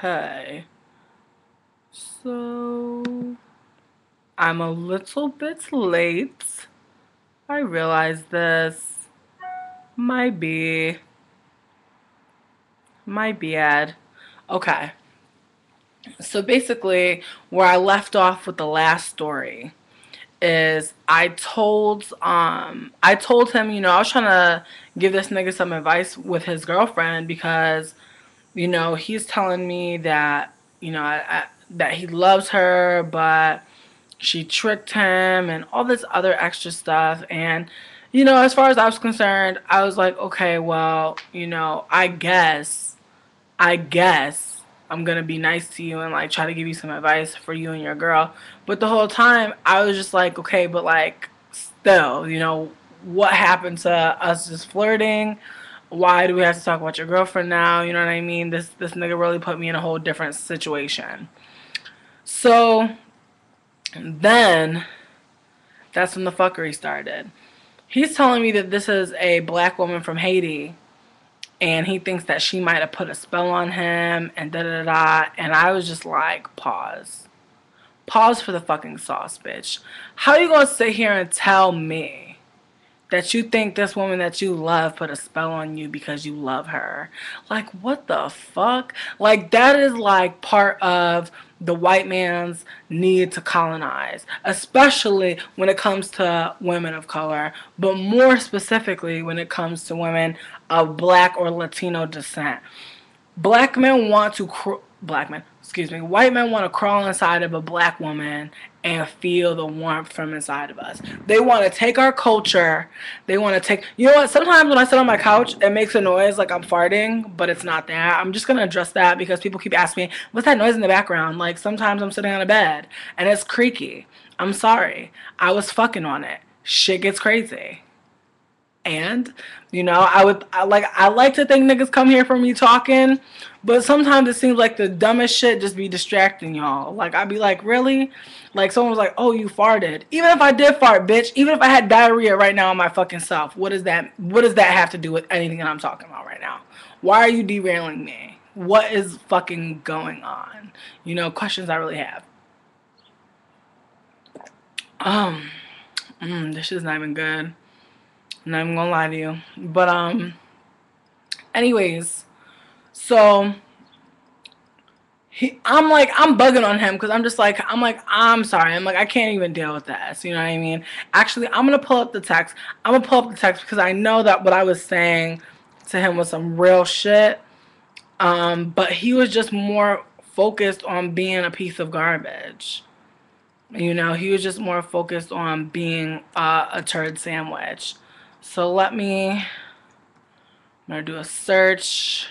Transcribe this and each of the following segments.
Okay. So, I'm a little bit late. I realize this. Might be. My bad. Okay. So basically, where I left off with the last story is I told him, I was trying to give this nigga some advice with his girlfriend because, he's telling me that, that he loves her, but she tricked him and all this other extra stuff. And, as far as I was concerned, I was like, okay, well, I guess I'm gonna be nice to you and like try to give you some advice for you and your girl. But the whole time I was just like, okay, but like still, what happened to us just flirting? Why do we have to talk about your girlfriend now? You know what I mean? This nigga really put me in a whole different situation. So then that's when the fuckery started. He's telling me that this is a black woman from Haiti and he thinks that she might have put a spell on him and da da da. And I was just like, pause. Pause for the fucking sauce, bitch. How are you gonna sit here and tell me that you think this woman that you love put a spell on you because you love her? Like, what the fuck? Like, that is like part of the white man's need to colonize, especially when it comes to women of color, but more specifically when it comes to women of black or Latino descent. Black men want to black men, excuse me, white men want to crawl inside of a black woman and feel the warmth from inside of us. They want to take our culture. They want to take, you know what? Sometimes when I sit on my couch, it makes a noise like I'm farting, but it's not that. I'm just going to address that because people keep asking me, what's that noise in the background? Like sometimes I'm sitting on a bed and it's creaky. I'm sorry. I was fucking on it. Shit gets crazy. And I like to think niggas come here for me talking, but sometimes it seems like the dumbest shit just be distracting y'all. Like I'd be like, really? Like someone was like, oh, you farted. Even if I did fart, bitch, even if I had diarrhea right now on my fucking self, what does that have to do with anything that I'm talking about right now? Why are you derailing me? What is fucking going on? Questions I really have. Um, this shit's not even good. I'm not even gonna lie to you. But anyways, so I'm bugging on him because I'm sorry. I'm like, I can't even deal with this. You know what I mean? Actually, I'm gonna pull up the text. I'm gonna pull up the text because I know that what I was saying to him was some real shit. But he was just more focused on being a piece of garbage. He was just more focused on being a turd sandwich. So I'm gonna do a search.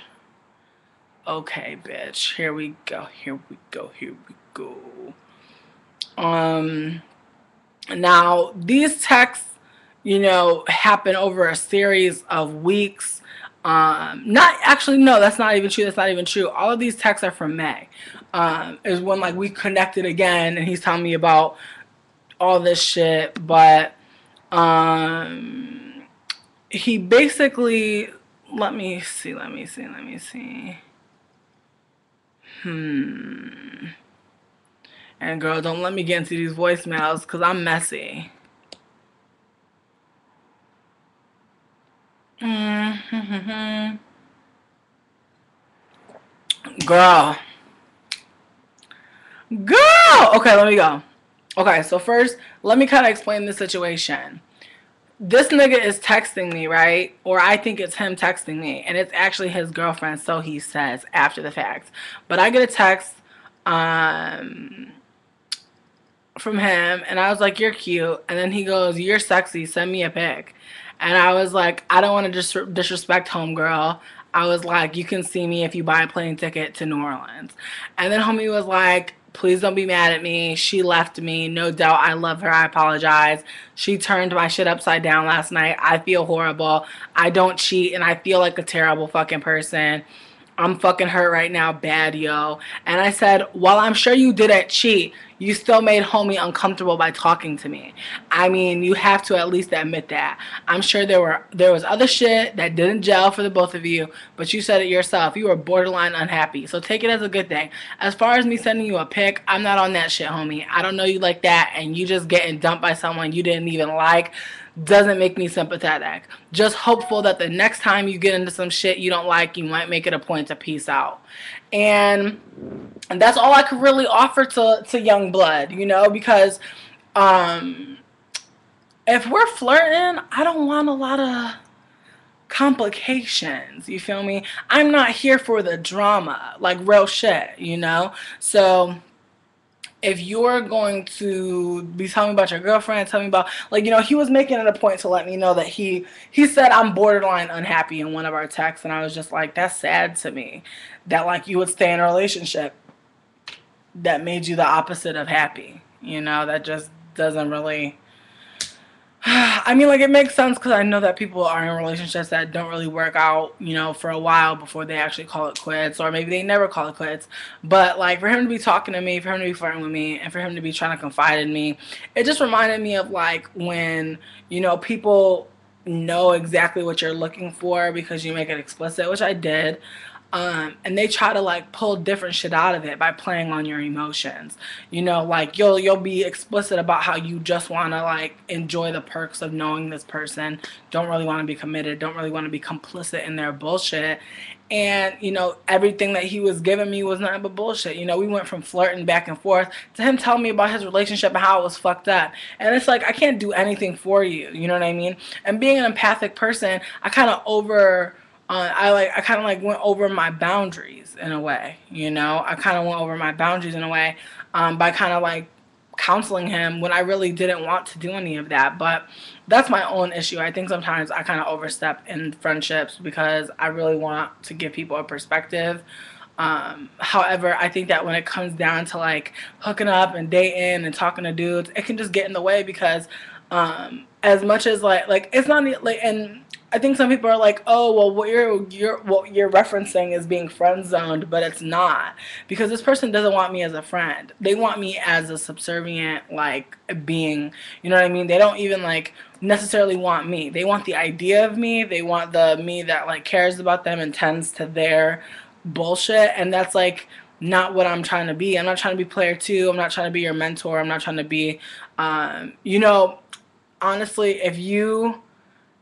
Okay, bitch. Here we go. Here we go. Here we go. Um, Now these texts, happen over a series of weeks. Not actually, no, that's not even true. That's not even true. All of these texts are from May. Is when like we connected again, and he's telling me about all this shit, but um, he basically let me see. And girl, don't let me get into these voicemails because I'm messy. Mm-hmm. Girl. Girl! Okay, let me go. Okay, so first, let me kind of explain the situation. This nigga is texting me, right? Or I think it's him texting me, and it's actually his girlfriend, so he says after the fact. But I get a text um, from him, and I was like, "You're cute," and then he goes, "You're sexy. Send me a pic." And I was like, "I don't want to disrespect homegirl." I was like, "You can see me if you buy a plane ticket to New Orleans." And then homie was like, "Please don't be mad at me. She left me. No doubt I love her. I apologize. She turned my shit upside down last night. I feel horrible. I don't cheat and I feel like a terrible fucking person. I'm fucking hurt right now, bad, yo. And I said, while I'm sure you didn't cheat, you still made homie uncomfortable by talking to me. I mean, you have to at least admit that. I'm sure there was other shit that didn't gel for the both of you, but you said it yourself. You were borderline unhappy. So take it as a good thing. As far as me sending you a pic, I'm not on that shit, homie. I don't know you like that, and you just getting dumped by someone you didn't even like doesn't make me sympathetic. Just hopeful that the next time you get into some shit you don't like, you might make it a point to peace out. And that's all I could really offer to young blood, you know, because um if we're flirting, I don't want a lot of complications. You feel me? I'm not here for the drama, like real shit, you know? So if you're going to be telling me about your girlfriend, tell me about, like, you know, he was making it a point to let me know that he said I'm borderline unhappy in one of our texts, and I was just like, that's sad to me that like you would stay in a relationship that made you the opposite of happy. You know, that just doesn't really, I mean, like, it makes sense because I know that people are in relationships that don't really work out, you know, for a while before they actually call it quits, or maybe they never call it quits. But, like, for him to be talking to me, for him to be flirting with me, and for him to be trying to confide in me, it just reminded me of, like, when, you know, people know exactly what you're looking for because you make it explicit, which I did. And they try to like pull different shit out of it by playing on your emotions. You know, like you'll be explicit about how you just want to like enjoy the perks of knowing this person, don't really want to be committed, don't really want to be complicit in their bullshit. And you know, everything that he was giving me was nothing but bullshit. You know, we went from flirting back and forth to him telling me about his relationship and how it was fucked up. And it's like I can't do anything for you. You know what I mean? And being an empathic person, I kind of I kind of like went over my boundaries in a way, you know. I kind of went over my boundaries in a way by kind of like counseling him when I really didn't want to do any of that. But that's my own issue. I think sometimes I kind of overstep in friendships because I really want to give people a perspective. However, I think that when it comes down to like hooking up and dating and talking to dudes, it can just get in the way because as much as like it's not like, and I think some people are like, oh well, what you're referencing is being friend zoned, but it's not, because this person doesn't want me as a friend. They want me as a subservient like being. You know what I mean? They don't even like necessarily want me. They want the idea of me. They want the me that like cares about them and tends to their bullshit, and that's like not what I'm trying to be. I'm not trying to be player two. I'm not trying to be your mentor. I'm not trying to be, you know, honestly, if you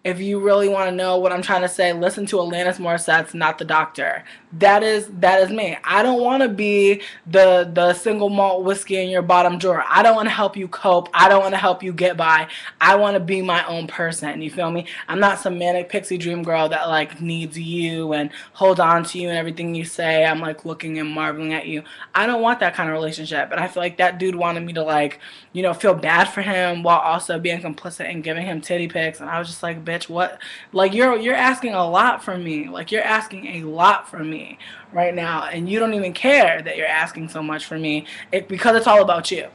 really want to know what I'm trying to say, listen to Alanis Morissette's Not the Doctor. That is me. I don't want to be the single malt whiskey in your bottom drawer. I don't want to help you cope. I don't want to help you get by. I want to be my own person. You feel me? I'm not some manic pixie dream girl that like needs you and hold on to you and everything you say. I'm like looking and marveling at you. I don't want that kind of relationship. And I feel like that dude wanted me to like, you know, feel bad for him while also being complicit and giving him titty pics. And I was just like, bitch, what? Like you're asking a lot from me. Like you're asking a lot from me right now, and you don't even care that you're asking so much from me because it's all about you.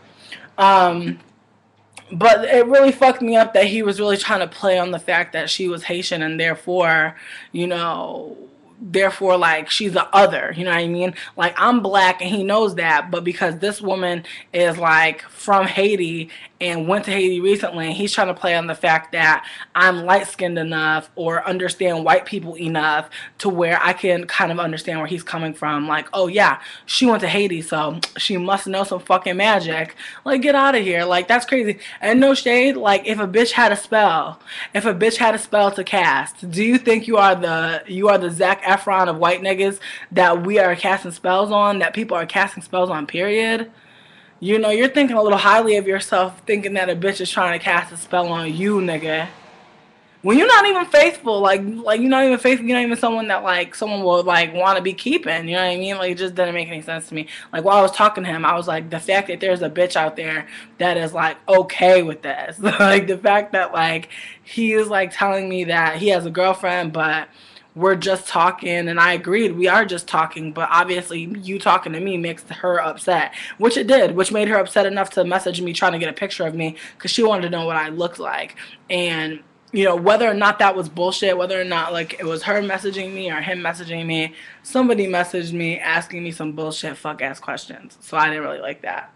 But it really fucked me up that he was really trying to play on the fact that she was Haitian and therefore, you know, therefore like she's the other, you know what I mean? Like I'm black and he knows that, but because this woman is like from Haiti and went to Haiti recently, and he's trying to play on the fact that I'm light-skinned enough or understand white people enough to where I can kind of understand where he's coming from. Like, oh yeah, she went to Haiti, so she must know some fucking magic. Like, get out of here. Like, that's crazy. And no shade, like, if a bitch had a spell to cast, do you think you are the Zac Efron of white niggas that we are casting spells on, that people are casting spells on, period? You know, you're thinking a little highly of yourself, thinking that a bitch is trying to cast a spell on you, nigga. When you're not even faithful, like you're not even faithful, you're not even someone that like someone will like want to be keeping. You know what I mean? Like it just didn't make any sense to me. Like while I was talking to him, I was like, the fact that there's a bitch out there that is like okay with this, like the fact that like he is like telling me that he has a girlfriend, but we're just talking, and I agreed, we are just talking, but obviously you talking to me makes her upset, which it did, which made her upset enough to message me trying to get a picture of me because she wanted to know what I looked like. And you know, whether or not that was bullshit, whether or not like it was her messaging me or him messaging me, somebody messaged me asking me some bullshit fuck ass questions. So I didn't really like that.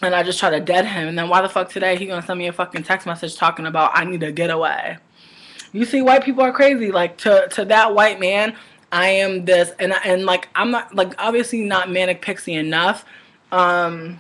And I just try to dead him. And then why the fuck today he gonna send me a fucking text message talking about I need to get away? You see, white people are crazy. Like to that white man, I am this, and like I'm not like obviously not manic pixie enough. Um,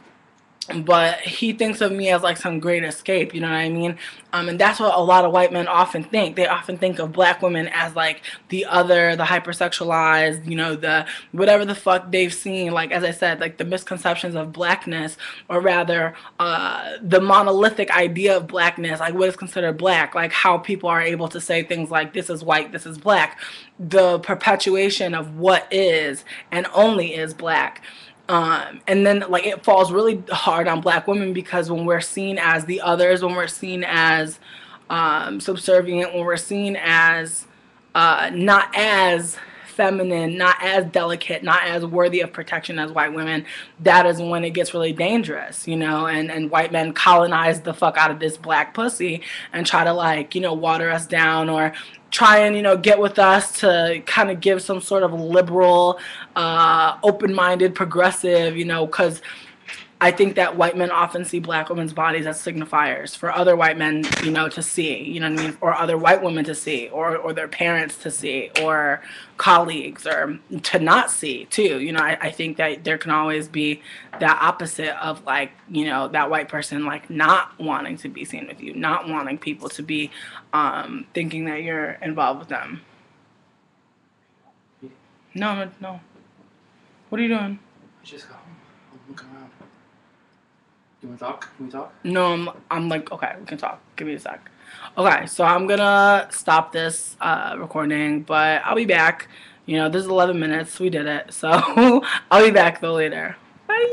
but he thinks of me as like some great escape, you know what I mean? And that's what a lot of white men often think. They often think of black women as like the other, the hypersexualized, you know, the whatever the fuck they've seen. Like as I said, like the misconceptions of blackness, or rather, the monolithic idea of blackness, like what is considered black, like how people are able to say things like this is white, this is black, the perpetuation of what is and only is black. And then like it falls really hard on black women because when we're seen as the others, when we're seen as subservient, when we're seen as not as feminine, not as delicate, not as worthy of protection as white women, that is when it gets really dangerous, you know, and white men colonize the fuck out of this black pussy and try to like, you know, water us down or try and, you know, get with us to kind of give some sort of liberal, open-minded, progressive, you know, because I think that white men often see black women's bodies as signifiers for other white men, you know, to see, you know what I mean, or other white women to see, or their parents to see, or colleagues, or to not see too. You know, I think that there can always be that opposite of like, you know, that white person like not wanting to be seen with you, not wanting people to be thinking that you're involved with them. No, no, no. What are you doing? I just got home. I'm looking around. You want to talk? Can we talk? No, I'm like, okay, we can talk. Give me a sec. Okay, so I'm gonna stop this recording, but I'll be back. You know, this is 11 minutes. We did it. So I'll be back though later. Bye.